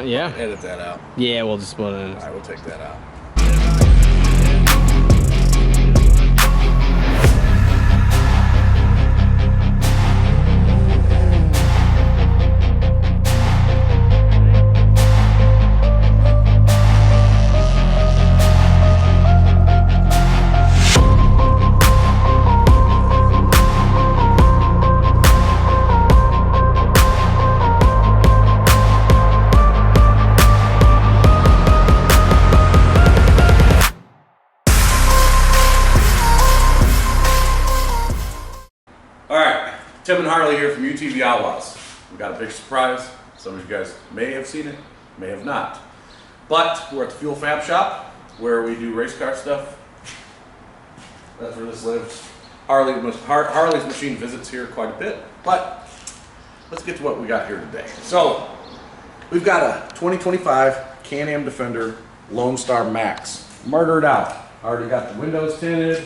Yeah. Edit that out. Yeah, we'll just put it in. All right, we'll take that out. Tim and Harley here from UTV Outlaws. We got a big surprise. Some of you guys may have seen it, may have not. But we're at the Fuel Fab shop where we do race car stuff. That's where this lives. Harley's machine visits here quite a bit. But let's get to what we got here today. So we've got a 2025 Can-Am Defender Lone Star Max. Murdered out. Already got the windows tinted.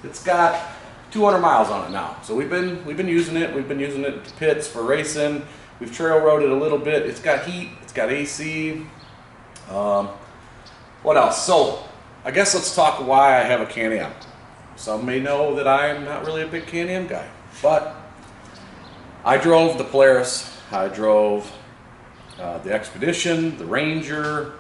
It's got 200 miles on it now. So we've been using it. We've been using it to pits for racing. We've trail rode it a little bit. It's got heat. It's got AC. What else? So I guess let's talk why I have a Can-Am. Some may know that I'm not really a big Can-Am guy, but I drove the Polaris. I drove the Expedition, the Ranger.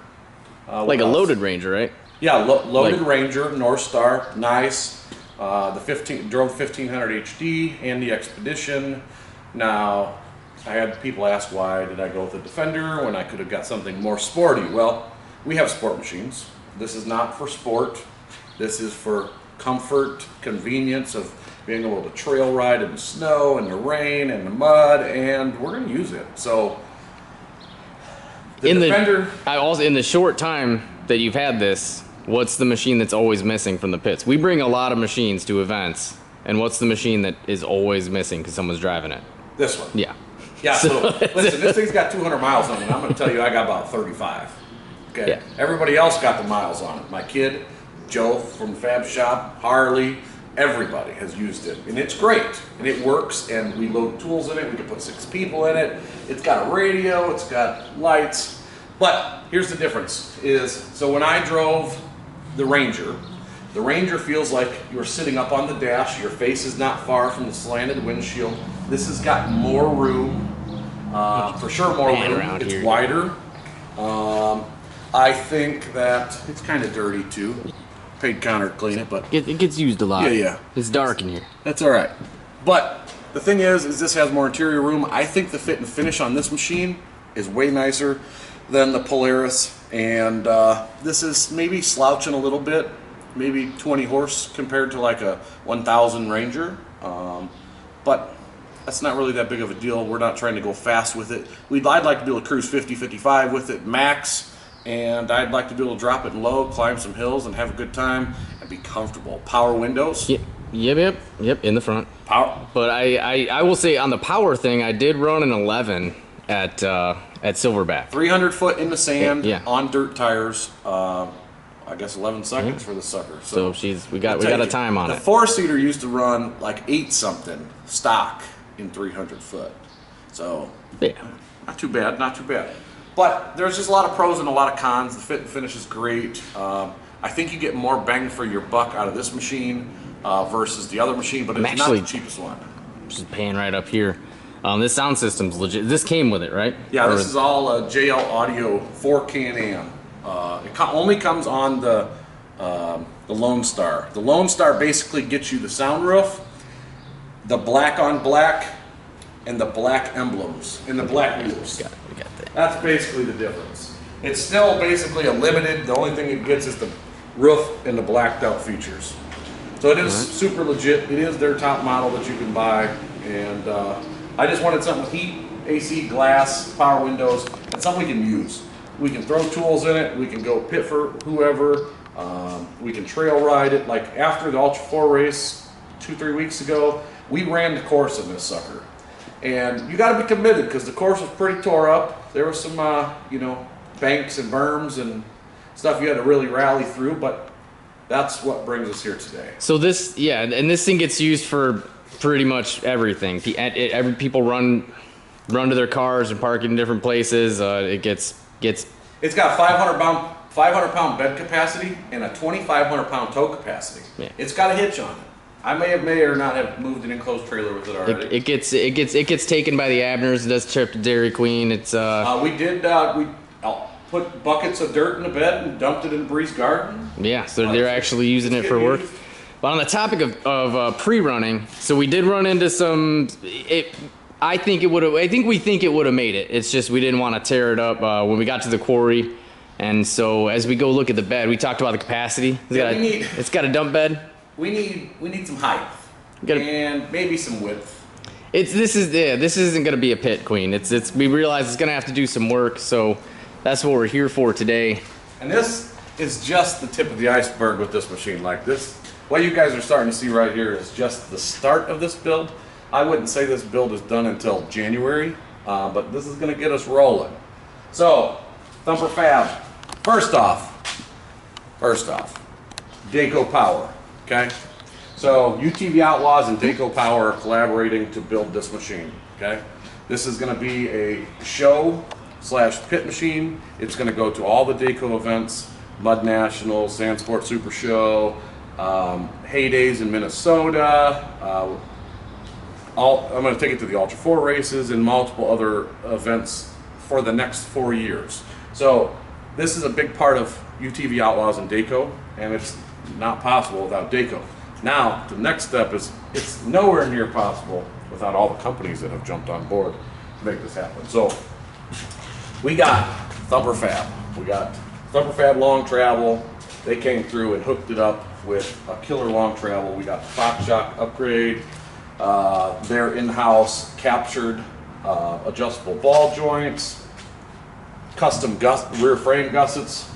Like a loaded Ranger, right? Yeah, loaded Ranger, North Star, nice. Drove the 1500 HD and the Expedition. Now, I had people ask why did I go with the Defender when I could have got something more sporty. Well, we have sport machines. This is not for sport. This is for comfort, convenience of being able to trail ride in the snow and the rain and the mud, and we're going to use it. So, the Defender. In the short time that you've had this, what's the machine that's always missing from the pits? We bring a lot of machines to events, and what's the machine that is always missing because someone's driving it? This one. Yeah. Yeah, so listen, this thing's got 200 miles on it. I'm going to tell you I got about 35. Okay. Yeah. Everybody else got the miles on it. My kid, Joe from the Fab Shop, Harley, everybody has used it. And it's great. And it works, and we load tools in it. We can put 6 people in it. It's got a radio. It's got lights. But here's the difference is, so when I drove the Ranger feels like you're sitting up on the dash. Your face is not far from the slanted windshield. This has got more room, for sure more room. It's wider. I think that it's kind of dirty too. Paid counter to clean it, but it gets used a lot. Yeah. It's dark in here. That's all right. But the thing is this has more interior room. I think the fit and finish on this machine is way nicer than the Polaris, and this is maybe slouching a little bit, maybe 20 horse compared to like a 1000 Ranger, but that's not really that big of a deal. We're not trying to go fast with it. I'd like to be able to cruise 50, 55 with it max, and I'd like to be able to drop it low, climb some hills, and have a good time and be comfortable. Power windows. Yep, in the front. Power. But I will say on the power thing, I did run an 11 at Silverback. 300 foot in the sand, yeah. On dirt tires. I guess 11 seconds for the sucker. So we got a time on it. The 4-seater used to run like 8 something stock in 300 foot. So yeah, not too bad. But there's just a lot of pros and a lot of cons. The fit and finish is great. I think you get more bang for your buck out of this machine versus the other machine, but it's not the cheapest one. Just paying right up here. This sound system's legit. This came with it, right? Yeah, this is all JL audio for Can-Am. It only comes on the Lone Star. The Lone Star basically gets you the sunroof, the black on black, and the black emblems, and the black wheels. We got that. That's basically the difference. It's still basically a limited. The only thing it gets is the roof and the blacked out features. So it is super legit. It is their top model that you can buy, and I just wanted something with heat, AC, glass, power windows, and something we can use. We can throw tools in it. We can go pit for whoever. We can trail ride it. Like after the Ultra 4 race 2-3 weeks ago, we ran the course in this sucker. And you got to be committed because the course was pretty tore up. There was some, banks and berms and stuff you had to really rally through, but that's what brings us here today. So this, and this thing gets used for pretty much everything. People run to their cars and park it in different places. It gets Gets It's got 500-pound bed capacity and a 2,500-pound tow capacity. Yeah. It's got a hitch on it. I may or not have moved an enclosed trailer with it already. it gets taken by the Abners. It does trip to Dairy Queen. It's we put buckets of dirt in the bed and dumped it in Bree's garden. yeah. So they're actually using it for work. But on the topic of pre-running, so we did run into some. I think we think it would have made it. It's just we didn't want to tear it up when we got to the quarry. And so as we go look at the bed, we talked about the capacity. It's got a dump bed. We need some height and maybe some width. This isn't going to be a pit, Queen. We realize it's going to have to do some work, so that's what we're here for today. And this is just the tip of the iceberg with this machine. Like this, what you guys are starting to see right here is just the start of this build. I wouldn't say this build is done until January, but this is going to get us rolling. So, Thumper Fab. First off, Dayco Power. Okay, so UTV Outlaws and Dayco Power are collaborating to build this machine. Okay, this is going to be a show/pit machine. It's going to go to all the Dayco events, Mud National, Sand Sport Super Show, Heydays in Minnesota. I'm going to take it to the Ultra 4 races and multiple other events for the next 4 years. So this is a big part of UTV Outlaws and Dayco, and it's not possible without Dayco. Now, the next step is it's nowhere near possible without all the companies that have jumped on board to make this happen. So we got Thumper Fab. We got Thumper Fab Long Travel. They came through and hooked it up with a killer long travel. We got the Fox Shock upgrade. Their in-house captured adjustable ball joints, custom rear frame gussets.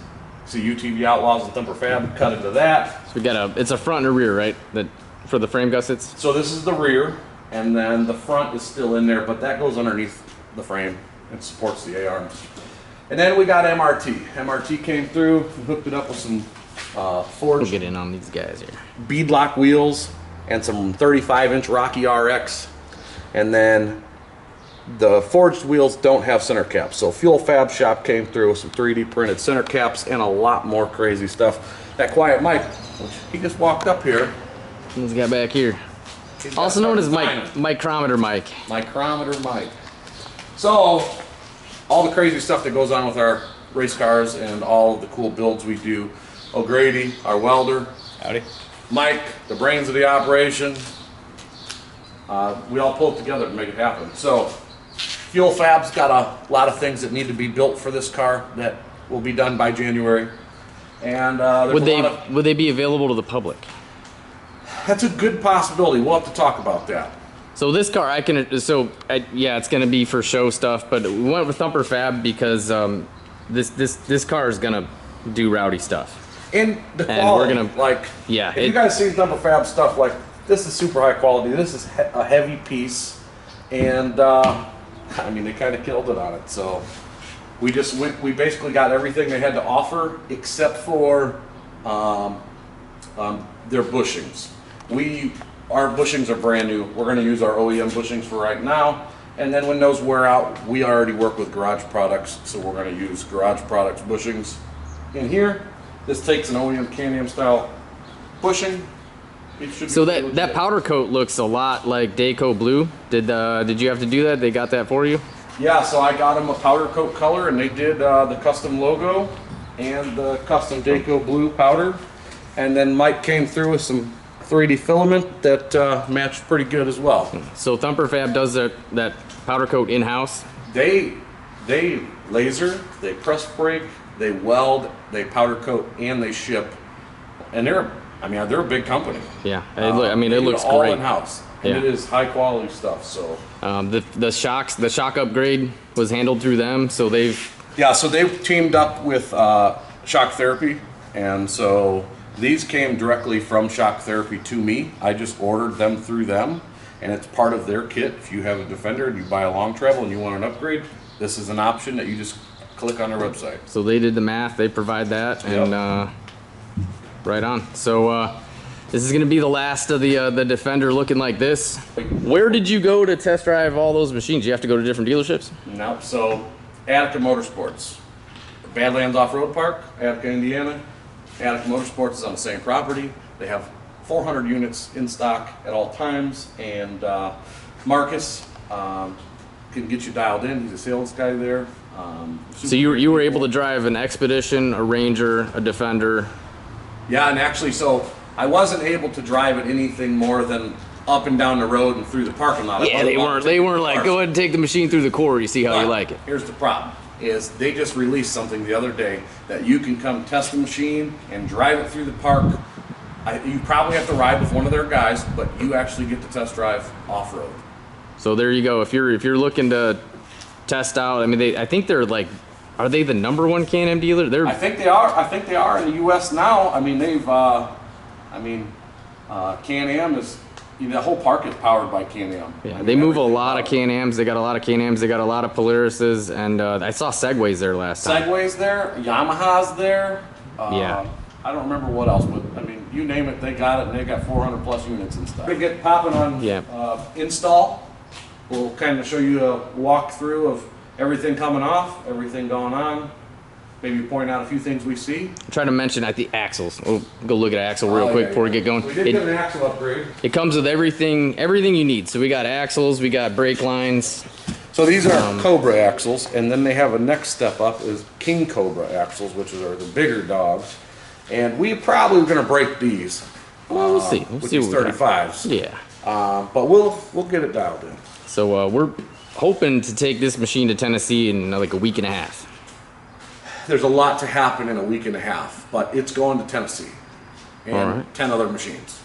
See UTV Outlaws and Thumper Fab cut into that. So we got it's a front and a rear, right? For the frame gussets. So this is the rear, and then the front is still in there, but that goes underneath the frame and supports the A-arms. And then we got MRT. MRT came through and hooked it up with some forged. We'll get in on these guys here. Beadlock wheels and some 35-inch Rocky RX, and then the forged wheels don't have center caps. So Fuel Fab Shop came through with some 3D printed center caps and a lot more crazy stuff. That Quiet Mike, which he just walked up here. He's got back here. Also known as Micrometer Mike. Micrometer Mike. So all the crazy stuff that goes on with our race cars and all of the cool builds we do. O'Grady, our welder. Howdy. Mike, the brains of the operation. We all pull it together to make it happen. So Fuel Fab's got a lot of things that need to be built for this car that will be done by January. And would they be available to the public? That's a good possibility. We'll have to talk about that. So this car, yeah, it's gonna be for show stuff, but we went with Thumper Fab because this car is gonna do rowdy stuff. And the quality, and we're gonna, if you guys see Thumper Fab stuff, like this is super high quality. This is a heavy piece, and I mean, they kind of killed it on it. So we basically got everything they had to offer except for their bushings. Our bushings are brand new. We're going to use our OEM bushings for right now, and then when those wear out, we already work with Garage Products, so we're going to use Garage Products bushings in here. This takes an OEM Can-Am style bushing. So that powder coat looks a lot like Dayco blue. Did you have to do that? They got that for you? Yeah, so I got them a powder coat color, and they did the custom logo and the custom Dayco blue powder. And then Mike came through with some 3D filament that matched pretty good as well. So Thumper Fab does that powder coat in-house? They laser, they press brake, they weld, they powder coat, and they ship. And they're a big company. Yeah, it looks all great. in-house, and it is high quality stuff. So the shock upgrade was handled through them. So they've teamed up with Shock Therapy, and so these came directly from Shock Therapy to me. I just ordered them through them, and it's part of their kit. If you have a Defender and you buy a long travel and you want an upgrade, this is an option that you just click on their website. So they did the math. They provide that, and right on. So this is going to be the last of the Defender looking like this. Where did you go to test drive all those machines? You have to go to different dealerships? No. So Attica Motorsports. Badlands Off-Road Park, Attica, Indiana. Attica Motorsports is on the same property. They have 400 units in stock at all times, and Marcus can get you dialed in. He's a sales guy there. So you were able to drive an Expedition, a Ranger, a Defender. Yeah, and actually, so I wasn't able to drive it anything more than up and down the road and through the parking lot. Yeah, they weren't like, go ahead and take the machine through the quarry, see how you like it. Here's the problem, is they just released something the other day that you can come test the machine and drive it through the park. You probably have to ride with one of their guys, but you actually get to test drive off-road. So there you go. If you're looking to test out, I mean, I think they're like, are they the #1 Can-Am dealer? I think they are. I think they are in the U.S. now. I mean, they've. Can-Am is. The whole park is powered by Can-Am. Yeah, they move a lot of Can-Ams. They got a lot of Can-Ams. They got a lot of Polarises, and I saw Segways there last time. Segways there. Yamaha's there. Yeah. I don't remember what else, but I mean, you name it, they got it, and they got 400 plus units and stuff. We get popping on install. We'll kind of show you a walkthrough of everything coming off, everything going on. Maybe point out a few things we see. Try to mention at the axles. We'll go look at axle real quick before we get going. We did get an axle upgrade. It comes with everything you need. So we got axles, we got brake lines. So these are Cobra axles, and then they have a next step up is King Cobra axles, which are the bigger dogs. And we probably are going to break these. Well, we'll see. We'll with see these 35s. Yeah. But we'll get it dialed in. So we're hoping to take this machine to Tennessee in like a week and a half. There's a lot to happen in a week and a half, but it's going to Tennessee and 10 other machines.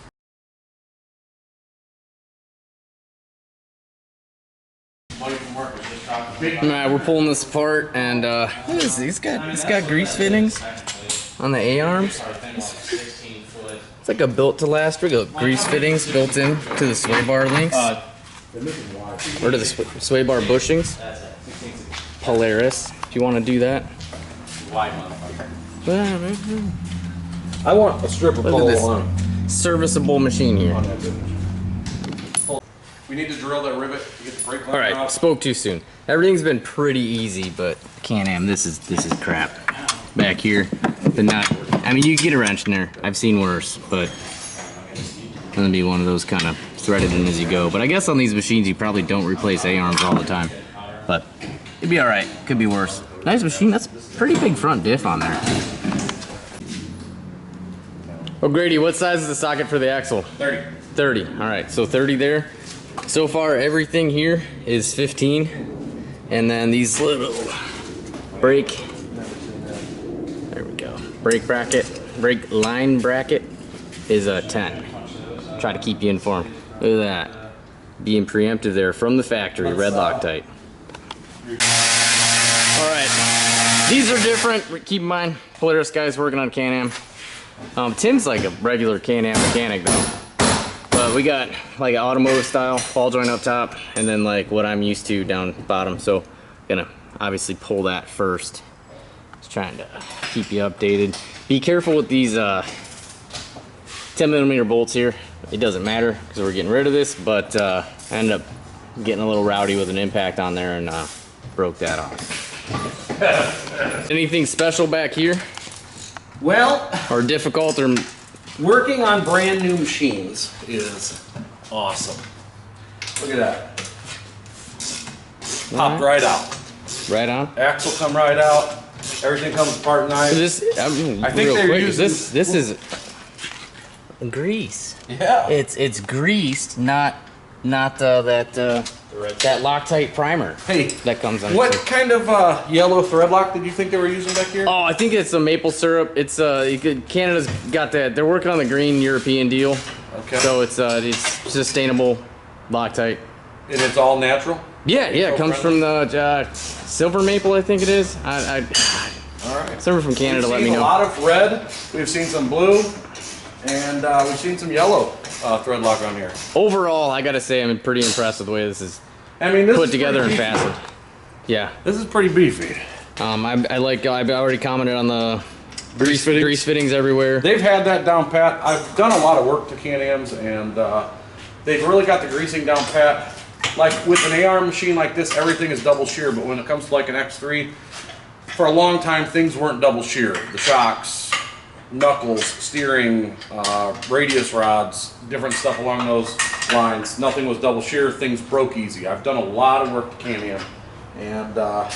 We're pulling this apart, and what is this? It's got grease fittings on the A-arms. It's like a built-to-last rig. Grease fittings built in to the sway bar links, or to the sway bar bushings. Polaris, if you want to do that. I want a strip of pole on. Serviceable machine here. We need to drill that rivet to get the brake line. All right, out. spoke too soon. Everything's been pretty easy, but Can-Am, this is crap. Back here, the nut. I mean, you can get a wrench in there. I've seen worse, but it's gonna be one of those kind of threaded in as you go. But I guess on these machines, you probably don't replace A-arms all the time. But it'd be all right. Could be worse. Nice machine. That's a pretty big front diff on there. Oh, Grady, what size is the socket for the axle? 30. 30. All right, so 30 there. So far, everything here is 15, and then these little brake. There we go. Brake line bracket is a 10. Try to keep you informed. Look at that, being preemptive there from the factory. Red Loctite. All right, these are different. Keep in mind, Polaris guy's working on Can-Am. Tim's like a regular Can-Am mechanic though. But we got like an automotive style ball joint up top, and then like what I'm used to down bottom. So gonna obviously pull that first. Just trying to keep you updated. Be careful with these 10mm bolts here. It doesn't matter because we're getting rid of this, but I ended up getting a little rowdy with an impact on there and broke that off. Anything special back here? Well, or difficult, or working on brand new machines is awesome. Look at that. Popped right out. Right on. Axle come right out. Everything comes apart nice. This, I mean, I think real they're quick, using this is grease. Yeah. It's greased, not that Loctite primer. Hey, that comes on. What kind of yellow thread lock did you think they were using back here? Oh, I think it's a maple syrup. It's Canada's got that. They're working on the green European deal. Okay. So it's sustainable Loctite. And it's all natural? Yeah, it comes from the silver maple, I think it is. All right. Someone from Canada, let me know. We've seen a lot of red. We've seen some blue, and we've seen some yellow thread lock on here. Overall, I gotta say I'm pretty impressed with the way this is this put together and fastened. Yeah. This is pretty beefy. I've already commented on the grease fittings everywhere. They've had that down pat. I've done a lot of work to Can-Ams, and they've really got the greasing down pat. Like with an AR machine like this, everything is double shear, but when it comes to like an X3, for a long time things weren't double shear. The shocks, knuckles, steering, radius rods, different stuff along those lines. Nothing was double shear. Things broke easy. I've done a lot of work to Can-Am, and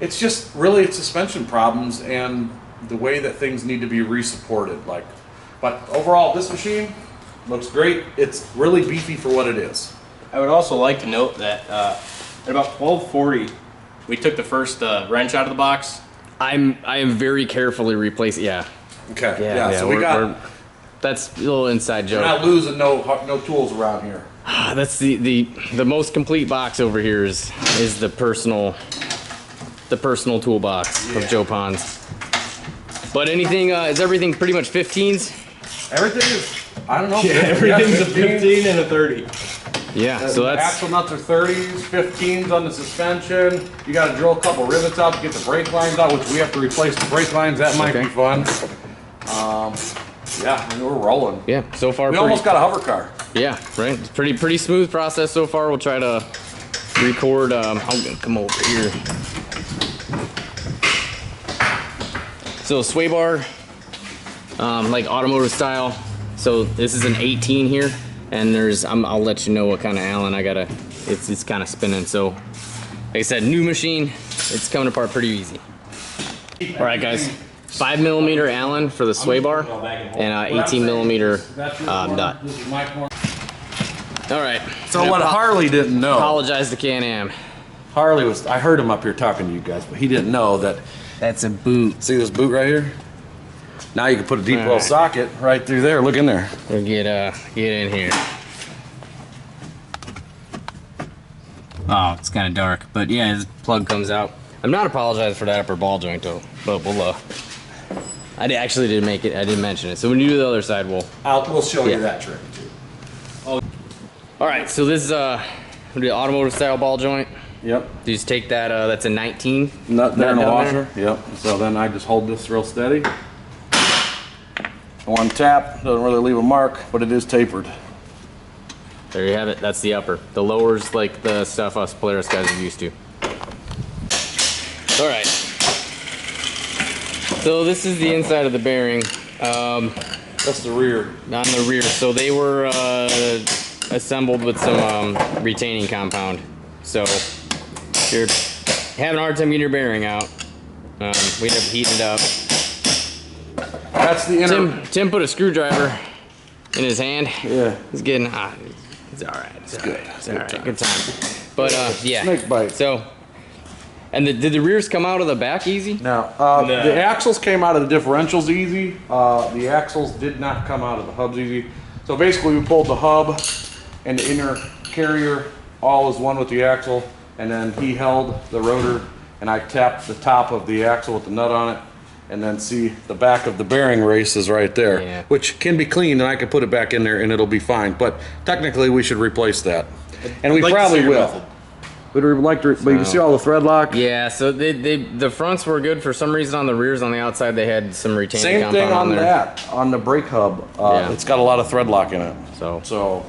it's just really suspension problems and the way that things need to be re-supported. But overall, this machine looks great. It's really beefy for what it is. I would also like to note that at about 1240, we took the first wrench out of the box. I am very carefully replacing. Yeah. Okay. Yeah. So that's a little inside we're joke. not losing no tools around here. That's the most complete box over here is the personal toolbox of Joe Pons. But anything is everything pretty much 15s? Everything is, I don't know. Yeah, everything's a 15 and a 30. Yeah, so The that's axle nuts are 30s, 15s on the suspension. You got to drill a couple rivets out to get the brake lines out, which we have to replace the brake lines. That might be fun. Yeah, I mean, we're rolling. yeah, so far We almost got a hover car. yeah, right. It's pretty smooth process so far. We'll try to record. I'm gonna come over here. So sway bar, like automotive style. So this is an 18 here, and I'll let you know what kind of Allen I gotta. It's kind of spinning. So, like I said, new machine. It's coming apart pretty easy. All right, guys. 5mm Allen for the sway bar, and 18mm nut. This is my corner. All right. So what Harley didn't know. Apologize to Can-Am. Harley was, I heard him up here talking to you guys, but he didn't know that. That's a boot. See this boot right here? Now you can put a deep well Alright. socket right through there. Look in there. We'll get in here. Oh, it's kind of dark, but yeah, this plug comes out. I'm not apologizing for that upper ball joint though, but we'll. I actually didn't make it. I didn't mention it. So when you do the other side, We'll show Yeah. you that trick too. All right. So this is the automotive style ball joint. Yep. You just take that. That's a 19. Nut there in the down washer. Yep. So then I just hold this real steady. One tap doesn't really leave a mark, but it is tapered. There you have it. That's the upper. The lower's like the stuff us Polaris guys are used to. All right. So this is the inside of the bearing. That's the rear. On the rear. So they were assembled with some retaining compound. So if you're having a hard time getting your bearing out, we end up heating it up. That's the inner. Tim put a screwdriver in his hand. Yeah. He's getting it's all right. It's good. It's all right. Good time. But yeah. Snake bite. So, and did the rears come out of the back easy? Now, the axles came out of the differentials easy. The axles did not come out of the hubs easy. So basically we pulled the hub and the inner carrier all as one with the axle, and then he held the rotor and I tapped the top of the axle with the nut on it, and then see the back of the bearing race is right there, Yeah. which can be cleaned and I can put it back in there and it'll be fine. But technically we should replace that. And we I'd like to probably see your will. method. But we'd like to, but you can see all the thread lock. Yeah. So the fronts were good for some reason. On the rears, on the outside, they had some retaining Same compound thing on there. that, on the brake hub. Yeah. It's got a lot of thread lock in it. So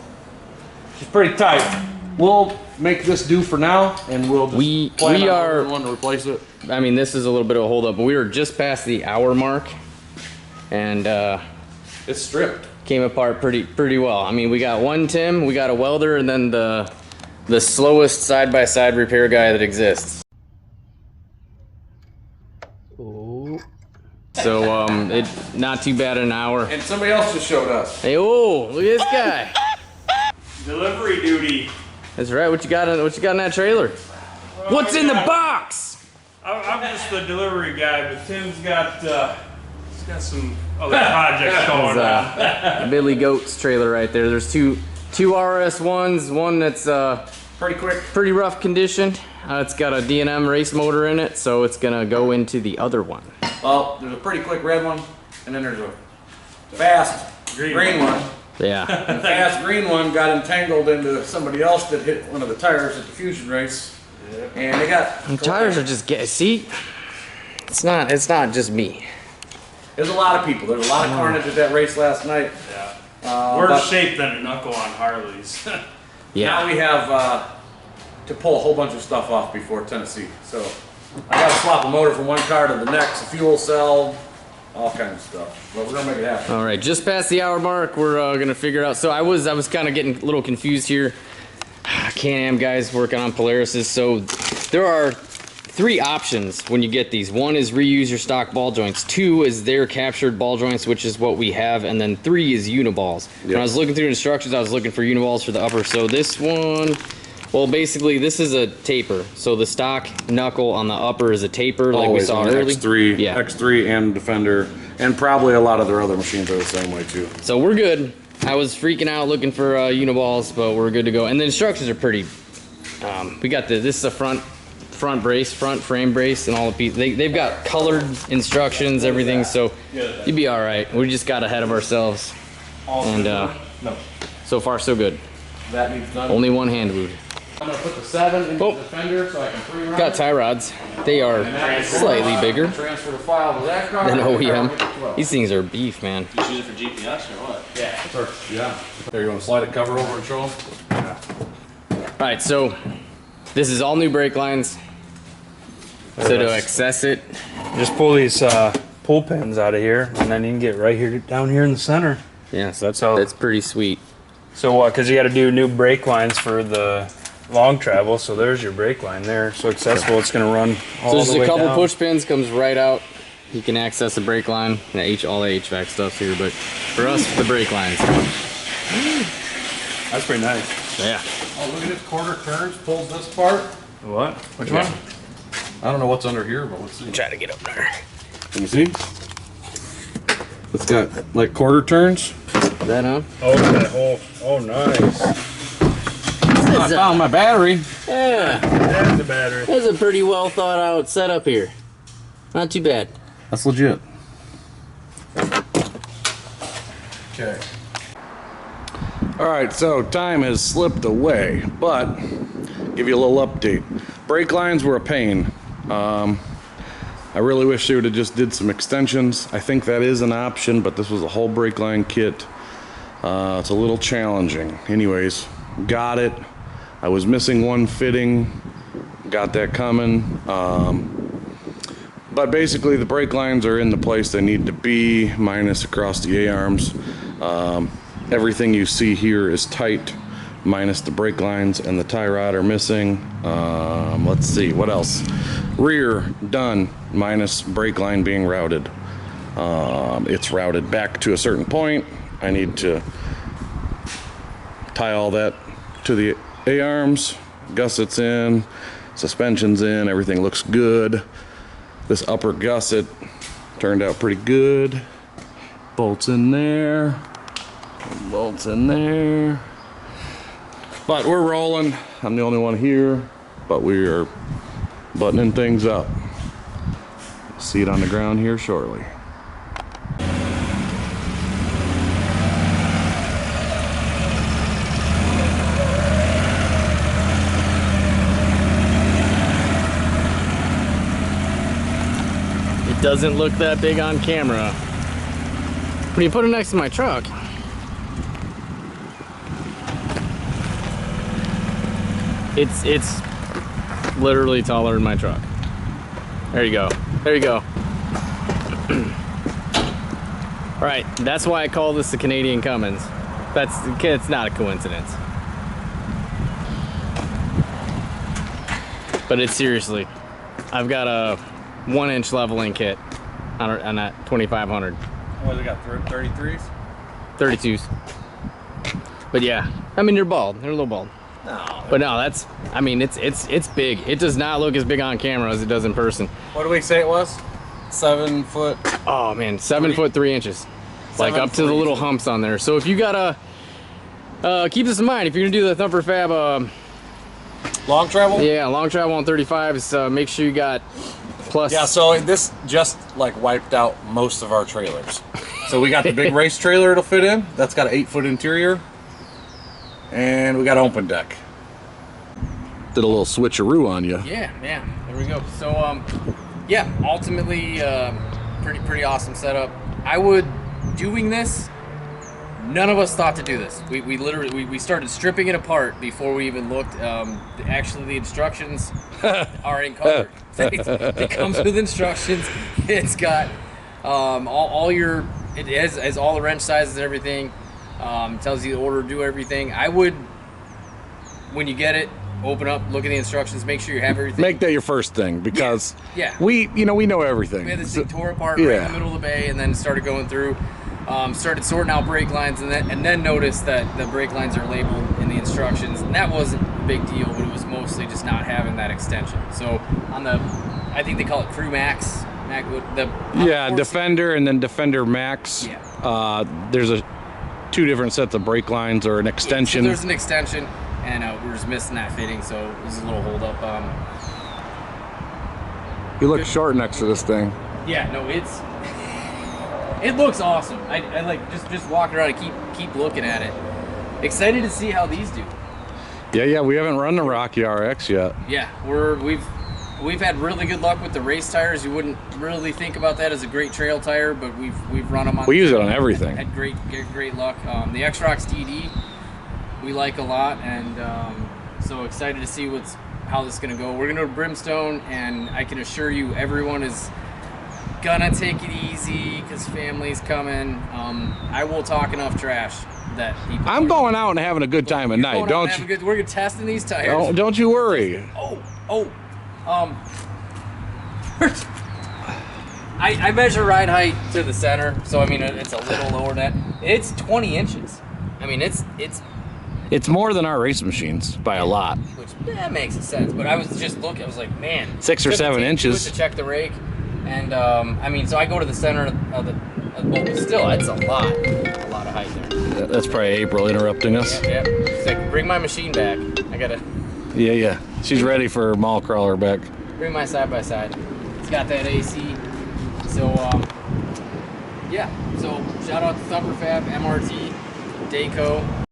it's pretty tight. We'll make this do for now, and we'll just plan on ordering one to replace it. I mean, this is a little bit of a hold up, but we were just past the hour mark, and It's stripped. came apart pretty well. I mean, we got one Tim, we got a welder, and then the slowest side-by-side repair guy that exists. So it not too bad an hour. And somebody else just showed us. Hey, oh, look at this guy. Delivery duty. That's right. What you got in that trailer? What's in the box? I'm just the delivery guy, but Tim's got some other projects going on. Billy Goat's trailer right there. There's two RS1s. One that's pretty rough condition. It's got a D&M race motor in it, so it's gonna go into the other one. Well, there's a pretty quick red one, and then there's a fast green one. Yeah. And the fast green one got entangled into somebody else that hit one of the tires at the Fusion race. And they got... And tires are just see. It's not just me. There's a lot of people. There's a lot of carnage at that race last night. Yeah. Worse shape than a knuckle on Harleys. Yeah. Now we have to pull a whole bunch of stuff off before Tennessee. So I gotta swap a motor from one car to the next, a fuel cell, all kinds of stuff. But we're gonna make it happen. All right, just past the hour mark, we're gonna figure out. So I was kind of getting a little confused here. Can-Am guys working on Polarises. So there are 3 options when you get these. 1 is reuse your stock ball joints. 2 is their captured ball joints, which is what we have. And then 3 is uniballs. When I was looking through instructions, I was looking for uniballs for the upper. So this one, well, basically this is a taper. So the stock knuckle on the upper is a taper, like we saw earlier. X3, Yeah. X3 and Defender, and probably a lot of their other machines are the same way too. So we're good. I was freaking out looking for uniballs, but we're good to go. And the instructions are pretty. We got this is a front brace, front frame brace, and all the pieces. They've got colored instructions, everything. So you'd be all right. We just got ahead of ourselves, and so far so good. That needs done. Only one hand wound. I'm gonna put the 7 into the Defender so I can pre-run. Got tie rods. They are slightly bigger Transfer the file to that car. than and that car OEM. will get the 12. These things are beef, man. You use it for GPS or what? Yeah. There, you want to slide it cover over and show them? All right, so this is all new brake lines. So to access it, Just pull these pull pins out of here, and then you can get right here, down here in the center. yeah, so So- that's pretty sweet. So what? Because you got to do new brake lines for the long travel. So there's your brake line there. So accessible, it's going to run all So just the a way couple down. push pins comes right out. You can access the brake line. All the HVAC stuff's here, but for us, the brake lines. That's pretty nice. Yeah. Oh, look at this quarter turns, pulls this part. What? Which one? I don't know what's under here, but let's see. Try to get up there. Can you see? It's got like quarter turns. Is that on? Oh, that whole. Oh, nice. I found my battery. Yeah. That's the battery. That's a pretty well thought out setup here. Not too bad. That's legit. Okay. All right, so time has slipped away, but give you a little update. Brake lines were a pain. I really wish they would have just did some extensions. I think that is an option, but this was a whole brake line kit. It's a little challenging. Anyways, got it. I was missing one fitting. Got that coming. But basically the brake lines are in the place they need to be, minus across the A-arms. Everything you see here is tight, minus the brake lines, and the tie rod are missing. Let's see, what else? Rear, done, minus brake line being routed. It's routed back to a certain point. I need to tie all that to the A-arms, gussets in, suspension's in, everything looks good. This upper gusset turned out pretty good. Bolts in there, bolts in there. But we're rolling. I'm the only one here, but we are buttoning things up. See it on the ground here shortly. It doesn't look that big on camera. When you put it next to my truck, it's literally taller than my truck. There you go. There you go. All right, that's why I call this the Canadian Cummins. It's not a coincidence. But it's seriously, I've got a 1-inch leveling kit on that 2500. What, they got 33s? 32s. But yeah, I mean, they're bald. They're a little bald. No. But no, that's, I mean, it's big. It does not look as big on camera as it does in person. What do we say it was? 7 foot. Oh man, 7 foot 3 inches. Like up to the little humps on there. So if you gotta, keep this in mind, if you're gonna do the Thumper Fab, Long travel? yeah, long travel on 35s, make sure you got plus. Yeah, so this just like wiped out most of our trailers. So we got the big race trailer it'll fit in. That's got an 8-foot interior. And we got an open deck. Did a little switcheroo on you. Yeah, there we go. So, yeah, ultimately, pretty awesome setup. I would, doing this, None of us thought to do this. We literally we started stripping it apart before we even looked. Actually, the instructions are encumbered. It comes with instructions. It's got all your. It has all the wrench sizes and everything. Tells you the order, do everything. I would, when you get it, open up, look at the instructions, make sure you have everything. Make that your first thing, because yeah. we know everything. We had this thing tore apart right in the middle of the bay, and then started going through. Started sorting out brake lines, and then noticed that the brake lines are labeled in the instructions, and that wasn't a big deal, but it was mostly just not having that extension. So on the, I think they call it Crew Max. Defender and then Defender Max. Yeah. There's two different sets of brake lines or an extension. So there's an extension, and we were just missing that fitting, so it was a little hold up. You look short next to this thing. Yeah, no, it looks awesome. I like just walking around and keep looking at it. Excited to see how these do. Yeah, we haven't run the Rocky RX yet. Yeah, we've had really good luck with the race tires. You wouldn't really think about that as a great trail tire, but we've run them on. We use it on everything. Had great luck. The X-Rocks DD we like a lot, and so excited to see how this is gonna go. We're gonna go to Brimstone, and I can assure you, everyone is gonna take it easy because family's coming. I will talk enough trash that people. I'm going out and having a good time at night. Don't you? We're testing these tires. Don't you worry. I measure ride height to the center, so I mean it's a little lower than that. It's 20 inches. I mean it's more than our race machines by a lot. Which makes sense. But I was just looking. I was like, man, 6 or 7 inches to check the rake, and I mean, so I go to the center of the boat, but still, it's a lot of height there. That's probably April interrupting us. Yeah. It's like, bring my machine back. I gotta. Yeah. She's ready for mall crawler back. Bring my side by side. It's got that AC. So yeah. So shout out to Thumper Fab, MRT, Dayco.